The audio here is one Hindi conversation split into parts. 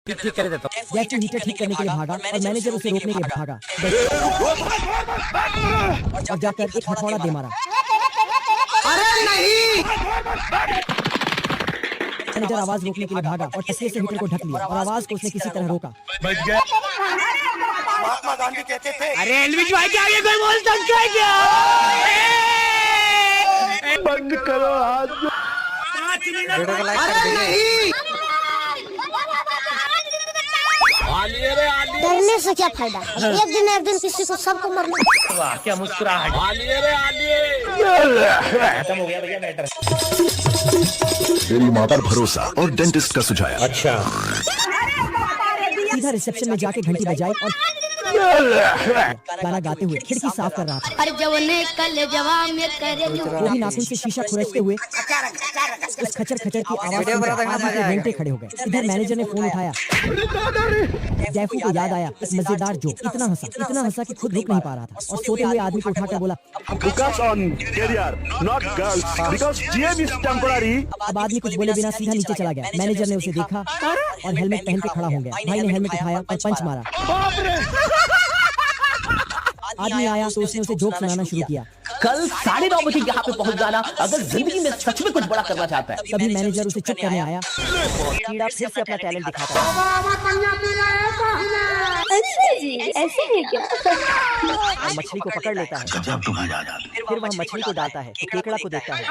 ठीक कर देता हूँ। जैक्सन हीटर ठीक करने के लिए भागा और मैनेजर उसे रोकने के लिए भागा और जाकर एक हथौड़ा दे मारा। अरे नहीं! मैनेजर आवाज रोकने के लिए भागा और तस्वीर से हीटर को ढक लिया और आवाज को उसने किसी तरह रोका। महात्मा गांधी कहते थे, अरे एलविश भाई के आगे कोई बोल सकता है क्या? बंद करो हाथ। 5 मिनट। अरे नहीं! डरने से क्या फायदा? एक दिन किसी को सबको मरना। वाह क्या मुस्कुराहट। खत्म हो गया भैया मैटर। मेरी मां पर भरोसा और डेंटिस्ट का सुझाया। अच्छा सीधा रिसेप्शन में जाके घंटी बजाई और गाना गाते हुए खिड़की साफ कर रहा था। अरे जवाने कल जवान में करे वो भी नाखून से शीशा खुरचते हुए उस खचर खचर की आवाज सुनकर आदमी के रोंगटे खड़े हो गए। इधर मैनेजर ने फोन उठाया। जैफू को याद आया एक मजेदार जोक। इतना हंसा कि खुद रुक नहीं पा रहा था और सोते हुए आदमी को उठाकर बोला, Focus on career, not girls, because GM is temporary. अब आदमी कुछ बोले बिना सीधा नीचे चला गया। मैनेजर ने उसे देखा और हेलमेट पहन के खड़ा हो गया। भाई ने हेलमेट उठाया और पंच मारा। आदमी आया तो उसने उसे जोक सुनाना शुरू किया। कल 9:30 बजे यहाँ पे पहुँच जाना अगर जिंदगी में सच में कुछ बड़ा करना चाहता है। तभी मैनेजर उसे चुप करने आया। कीड़ा फिर से अपना टैलेंट दिखाता है। ऐसे ही क्या? और मछली को पकड़ लेता है। फिर वह मछली को डालता है तो केकड़ा को देखता है।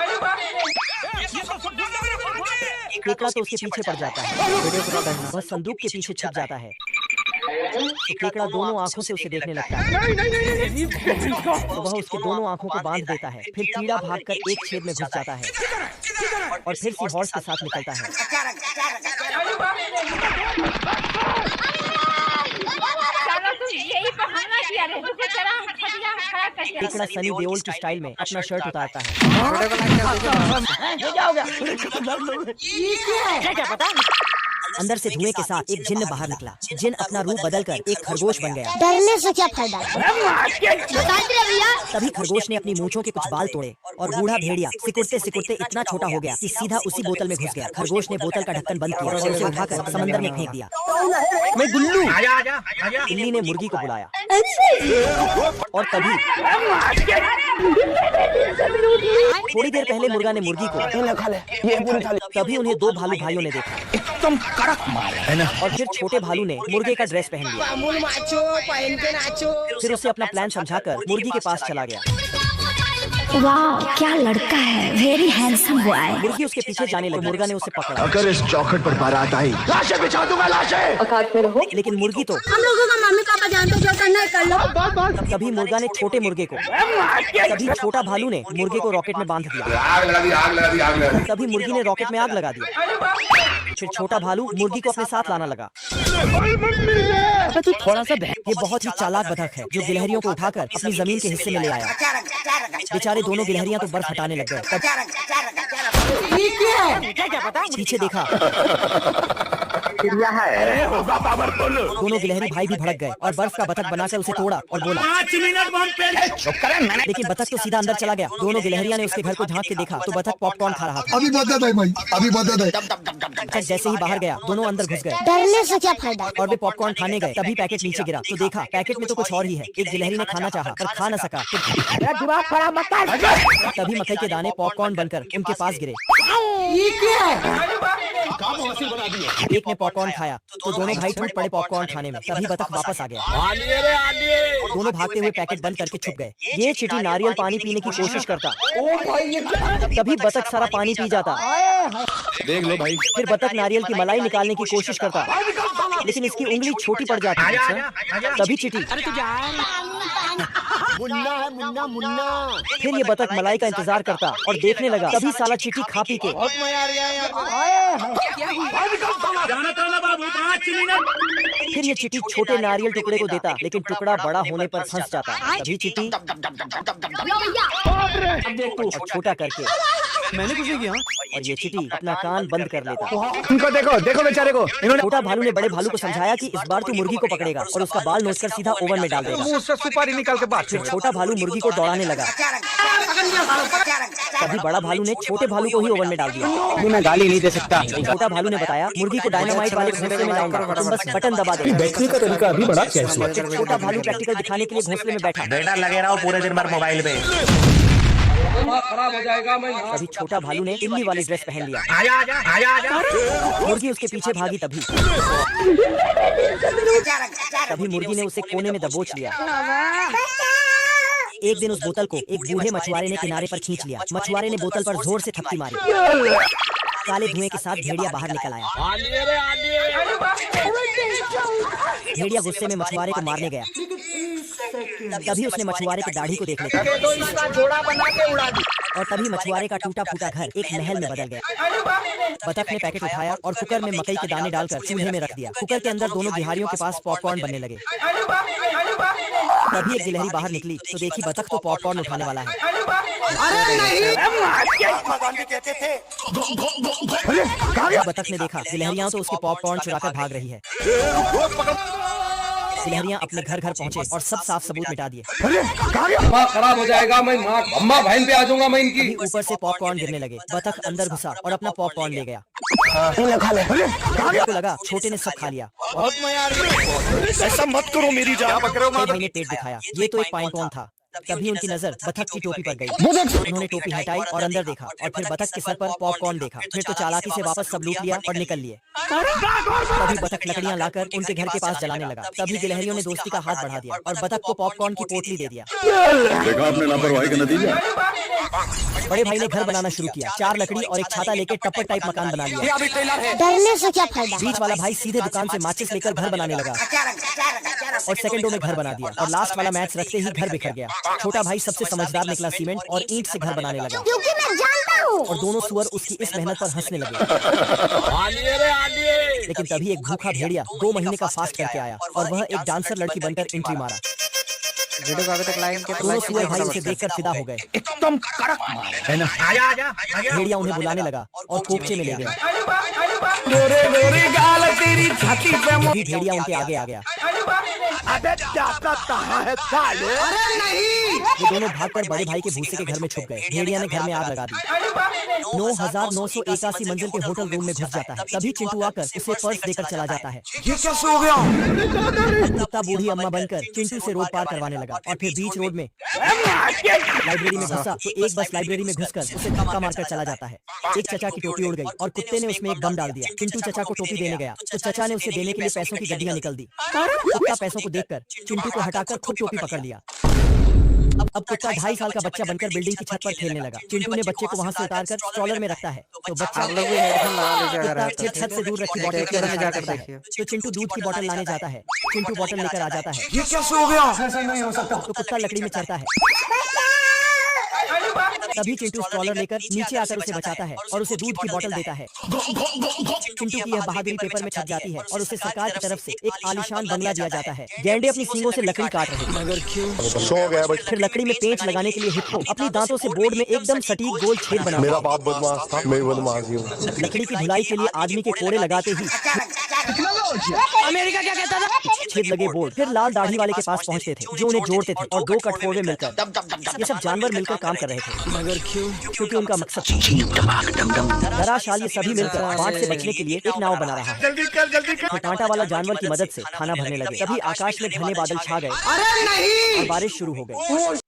केकड़ा तो उसके पीछे पड़ जाता है। वह संदूक के पीछे छिप जाता है तो केकड़ा दोनों आंखों से उसे देखने लगता है। तो वह उसके दोनों आंखों को बांध देता है। फिर कीड़ा भागकर एक छेद में घुस जाता है और फिर सी हॉर्स के साथ निकलता है। केकड़ा सनी देओल की स्टाइल में अपना शर्ट उतारता है। क्या पता? अंदर से धुएं के साथ एक जिन्न बाहर निकला। जिन्न अपना रूप बदलकर एक खरगोश बन गया। डरने से क्या फायदा? तभी खरगोश ने अपनी मूंछों के कुछ बाल तोड़े और बूढ़ा भेड़िया सिकुड़ते सिकुड़ते इतना छोटा हो गया कि सीधा उसी बोतल में घुस गया। खरगोश ने बोतल का ढक्कन बंद किया और उसे उठाकर समंदर में फेंक दिया। मैं गुल्लू। बिल्ली ने मुर्गी को बुलाया और तभी थोड़ी देर पहले मुर्गा ने मुर्गी को, तभी उन्हें 2 भालू भाइयों ने देखा। एकदम कड़क मार है ना। और फिर छोटे भालू ने मुर्गे का ड्रेस पहन लिया। फिर उसे अपना प्लान समझाकर मुर्गी के पास चला गया। वाह क्या लड़का है, वेरी हैंडसम बॉय। मुर्गी उसके पीछे जाने लगी। मुर्गा ने उसे पकड़ा अगर इस चौखट पर बारात आई, लाशें बिछा दूंगा, लाशें। लेकिन मुर्गी तो हम लोगों का मम्मी पापा जानते जो करना है कर लो। तभी मुर्गा ने छोटे मुर्गे को, तभी छोटा भालू ने मुर्गे को रॉकेट में बांध दिया। तभी मुर्गी ने रॉकेट में आग लगा दिया। फिर छोटा भालू मुर्गी को अपने साथ लाना लगा। तू थोड़ा सा ये बहुत ही चालाक बतख है जो गिलहरियों को उठाकर अपनी जमीन के हिस्से में ले आया। बेचारे दोनों गिलहरियां तो बर्फ हटाने लग गए। क्या पता? पीछे देखा, दोनों गिलहरी भाई भी भड़क गए और बर्फ का बतख बनाकर उसे तोड़ा और बोला, 5 मिनट। लेकिन बतख तो सीधा अंदर चला गया। दोनों गिलहरियां ने उसके घर को झांक के देखा तो बतख पॉपकॉर्न खा रहा था। अभी बता दे भाई, अभी बता दे। बतख जैसे ही बाहर गया दोनों अंदर घुस गए डरने से क्या फायदा? और वे पॉपकॉर्न खाने गए। तभी पैकेट नीचे गिरा तो देखा पैकेट में तो कुछ और ही है। एक गिलहरी ने खाना चाहा पर खा न सका। तभी मकई के दाने पॉपकॉर्न बनकर उनके पास गिरे। एक ने पॉपकॉर्न खाया तो दोनों भाई टूट पड़े पॉपकॉर्न खाने में। तभी बतख वापस आ गया। दोनों भागते हुए पैकेट बंद करके छुप गए। ये चिटी नारियल पानी पीने की कोशिश करता, तभी बतख सारा पानी पी जाता। देख लो भाई। फिर बतख नारियल की मलाई निकालने की कोशिश करता लेकिन इसकी उंगली छोटी पड़ जाती। तभी चिटी, फिर ये बतख मलाई का इंतजार करता और देखने लगा। तभी साला चिटी खा पी के जाना था ना बाबू, 5 मिनट। फिर ये चींटी छोटे नारियल टुकड़े को देता, लेकिन टुकड़ा बड़ा होने पर फंस जाता। तभी चींटी और छोटा करके मैंने कुछ नहीं किया। और ये चींटी अपना कान बंद कर लेता। इनको देखो देखो बेचारे को, इन्होंने छोटा भालू ने बड़े भालू को समझाया कि इस बार तू मुर्गी को पकड़ेगा और उसका बाल नोचकर सीधा ओवन में डाल देगा। मुंह से सुपारी निकाल के बात। फिर छोटा भालू मुर्गी को दौड़ाने लगा। तभी बड़ा भालू ने छोटे भालू को ही ओवन में डाल दिया। मैं गाली नहीं दे सकता। छोटा भालू ने बताया, मुर्गी को डायनामाइट वाले घोंसले में डालूंगा, तुम बस बटन दबा देना। बैठने का तरीका अभी बड़ा कैसे फिर छोटा भालू प्रैक्टिकल दिखाने के लिए घोंसले में बैठा। बेटा लगे रहो पूरे दिन भर मोबाइल पे। तभी छोटा भालू ने इल्ली वाली ड्रेस पहन लिया। आजा। मुर्गी उसके पीछे भागी। तभी मुर्गी ने उसे कोने में दबोच लिया। एक दिन उस बोतल को एक बूढ़े मछुआरे ने किनारे पर खींच लिया। मछुआरे ने बोतल पर जोर से थपकी मारी। काले धुएं के साथ भेड़िया बाहर निकल आया। भेड़िया गुस्से में मछुआरे को मारने गया। तभी उसने मछुआरे की दाढ़ी को देख लिया और तभी मछुआरे का टूटा फूटा घर एक महल में बदल गया। बतख ने पैकेट उठाया और कुकर में मकई के दाने डालकर चूल्हे में रख दिया। कुकर के अंदर दोनों बिहारियों के पास पॉपकॉर्न बनने लगे। तभी एक गिलहरी बाहर निकली तो देखी बतख तो पॉपकॉर्न उठाने वाला है। बतख ने देखा गिलहरियां तो उसके पॉपकॉर्न चुराकर भाग रही है। गिलहरियां अपने घर पहुंचे और सब साफ सबूत मिटा दिए। खराब हो जाएगा, मैं अम्मा बहन पे आ जाऊंगा मैं इनकी। ऊपर से पॉपकॉर्न गिरने लगे। बतख अंदर घुसा और अपना पॉपकॉर्न ले गया। को लगा छोटे ने सब खा लिया। ऐसा मत करो मेरी जान। भाई ने पेट दिखाया, ये तो एक पाइन कौन था। तभी उनकी नजर बतख की टोपी पर गई। उन्होंने टोपी हटाई और अंदर देखा और फिर बतख के सर पर पॉपकॉर्न देखा। फिर तो चालाकी से वापस सब लूट लिया और निकल लिए। तभी बतख लकड़ियां लाकर उनके घर के पास जलाने लगा। तभी गिलहरियों ने दोस्ती का हाथ बढ़ा दिया और बतख को पॉपकॉर्न की पोटली दे दिया। देखा आपने लापरवाही का नतीजा। बड़े भाई ने घर बनाना शुरू किया। 4 लकड़ी और एक छाता लेकर टप्पर टाइप मकान बना लिया। डरने से क्या फायदा। बीच वाला भाई सीधे दुकान से माचिस लेकर घर बनाने लगा और सेकंडों में घर बना दिया। और लास्ट वाला मैच रखते ही घर बिखर गया। छोटा भाई सबसे समझदार निकला, सीमेंट और ईंट से घर बनाने लगा। क्योंकि मैं जानता हूँ। और दोनों सुअर उसकी इस मेहनत पर हंसने लगे। लेकिन तभी एक भूखा भेड़िया 2 महीने का फास्ट करके आया और वह एक डांसर लड़की बनकर एंट्री मारा। वीडियो को अभी तक लाइक किया। दोनों सुअर भाई उसे देखकर फिदा हो गए। एकदम कड़क माल है ना। आजा। भेड़िया उन्हें बुलाने लगा और कोपचे में ले गया। तभी भेड़िया उनके आगे आ गया। वो दोनों भागकर बड़े भाई के भूसे के घर में छुप गए। भेड़िया ने घर में आग लगा दी। 9,981 मंजिल के होटल रूम में घुस जाता है। तभी चिंटू आकर उसे पर्स देकर चला जाता है। ये कैसे हो गया? कुत्ता बूढ़ी अम्मा बनकर चिंटू से रोड पार करवाने लगा और फिर बीच रोड में लाइब्रेरी में घुसा तो एक बस लाइब्रेरी में घुसकर उसे धक्का मारकर चला जाता है। एक चचा की टोपी उड़ गई और कुत्ते ने उसमें एक बम डाल दिया। चिंटू चचा को टोपी देने गया तो चचा ने उसे देने के लिए पैसों की गड्डियां निकल दी। कुत्ता पैसों को देखकर चिंटू को हटाकर खुद टोपी पकड़ लिया। अब कुत्ता 2.5 साल का बच्चा बनकर बिल्डिंग की छत पर खेलने लगा। चिंटू ने बच्चे को वहां से उतारकर स्ट्रॉलर में रखता है तो बच्चा फिर छत से दूर रखी बॉटल के अंदर जाता है। तो चिंटू दूध की बोतल लाने जाता है। चिंटू बोतल लेकर आ जाता है। ये कैसे हो गया? तो कुत्ता लकड़ी में चढ़ता है। तभी चिंटू स्ट्रॉलर लेकर नीचे आकर उसे बचाता है और उसे दूध की बोतल देता है। चिंटू की यह बहादुरी पेपर में छप जाती है और उसे सरकार की तरफ से एक आलीशान बंगला दिया जाता है। गैंडे अपनी सींगों से लकड़ी काट रहे हैं। मगर क्यों? सो गया बच। फिर लकड़ी में पेंच लगाने के लिए हिप्पो अपनी दांतों से बोर्ड में एकदम सटीक गोल छेद बना। मेरा बाप बदमाश था, मैं बदमाश हूँ। लकड़ी की धुलाई के लिए आदमी के कोड़े लगाते ही अमेरिका क्या कहता था? छेद लगे बोर्ड। फिर लाल दाढ़ी वाले के पास पहुंचते थे जो उन्हें जोड़ते थे और 2 कठफोड़वे मिलकर ये सब जानवर मिलकर काम कर रहे थे। मगर क्यों? क्योंकि उनका मकसद दरअसल ये सभी मिलकर बाढ़ से बचने के लिए एक नाव बना रहा है। जल्दी कर। कांटा वाला जानवर की मदद से खाना भरने लगे। तभी आकाश में घने बादल छा गए और बारिश शुरू हो गई।